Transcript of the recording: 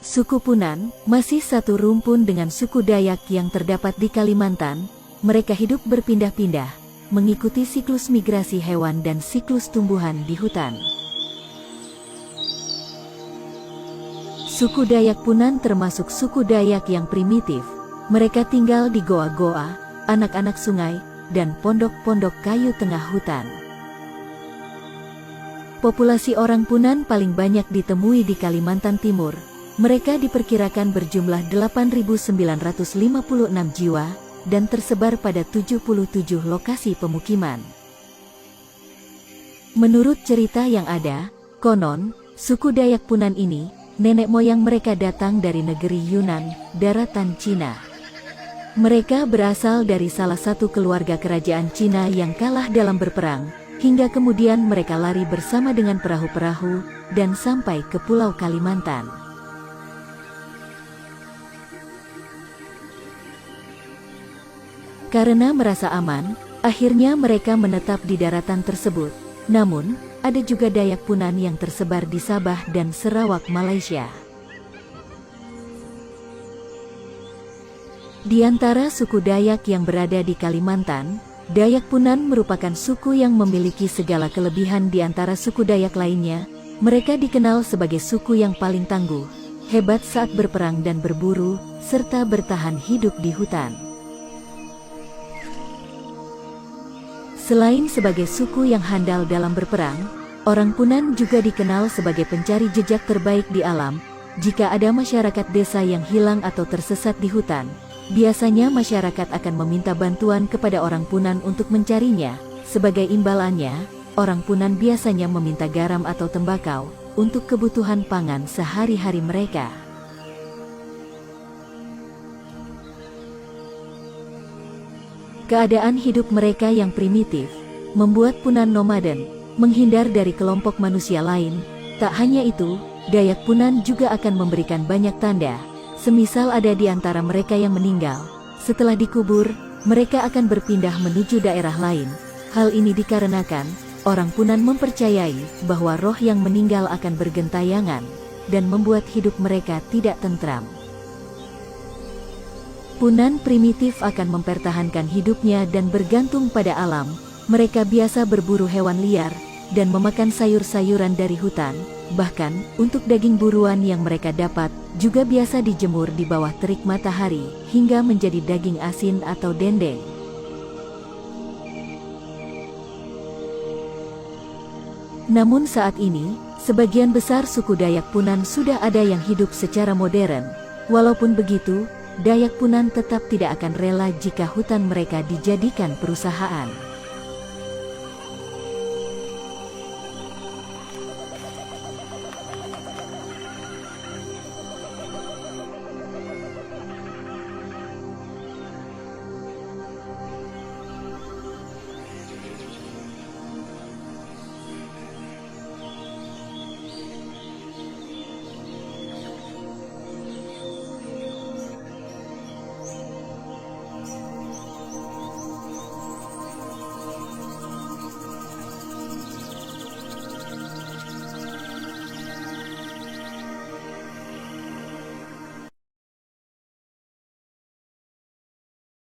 Suku Punan masih satu rumpun dengan suku Dayak yang terdapat di Kalimantan. Mereka hidup berpindah-pindah, mengikuti siklus migrasi hewan dan siklus tumbuhan di hutan. Suku Dayak Punan termasuk suku Dayak yang primitif. Mereka tinggal di goa-goa, anak-anak sungai, dan pondok-pondok kayu tengah hutan. Populasi orang Punan paling banyak ditemui di Kalimantan Timur. Mereka diperkirakan berjumlah 8.956 jiwa dan tersebar pada 77 lokasi pemukiman. Menurut cerita yang ada, konon, suku Dayak Punan ini, nenek moyang mereka datang dari negeri Yunan, daratan Cina. Mereka berasal dari salah satu keluarga kerajaan Cina yang kalah dalam berperang, hingga kemudian mereka lari bersama dengan perahu-perahu, dan sampai ke Pulau Kalimantan. Karena merasa aman, akhirnya mereka menetap di daratan tersebut. Namun, ada juga Dayak Punan yang tersebar di Sabah dan Sarawak, Malaysia. Di antara suku Dayak yang berada di Kalimantan, Dayak Punan merupakan suku yang memiliki segala kelebihan di antara suku Dayak lainnya. Mereka dikenal sebagai suku yang paling tangguh, hebat saat berperang dan berburu, serta bertahan hidup di hutan. Selain sebagai suku yang handal dalam berperang, orang Punan juga dikenal sebagai pencari jejak terbaik di alam. Jika ada masyarakat desa yang hilang atau tersesat di hutan, biasanya masyarakat akan meminta bantuan kepada orang Punan untuk mencarinya. Sebagai imbalannya, orang Punan biasanya meminta garam atau tembakau untuk kebutuhan pangan sehari-hari mereka. Keadaan hidup mereka yang primitif membuat Punan nomaden, menghindar dari kelompok manusia lain. Tak hanya itu, Dayak Punan juga akan memberikan banyak tanda, semisal ada di antara mereka yang meninggal. Setelah dikubur, mereka akan berpindah menuju daerah lain. Hal ini dikarenakan orang Punan mempercayai bahwa roh yang meninggal akan bergentayangan dan membuat hidup mereka tidak tentram. Punan primitif akan mempertahankan hidupnya dan bergantung pada alam. Mereka biasa berburu hewan liar dan memakan sayur-sayuran dari hutan. Bahkan, untuk daging buruan yang mereka dapat, juga biasa dijemur di bawah terik matahari, hingga menjadi daging asin atau dendeng. Namun saat ini, sebagian besar suku Dayak Punan sudah ada yang hidup secara modern. Walaupun begitu, Dayak Punan tetap tidak akan rela jika hutan mereka dijadikan perusahaan.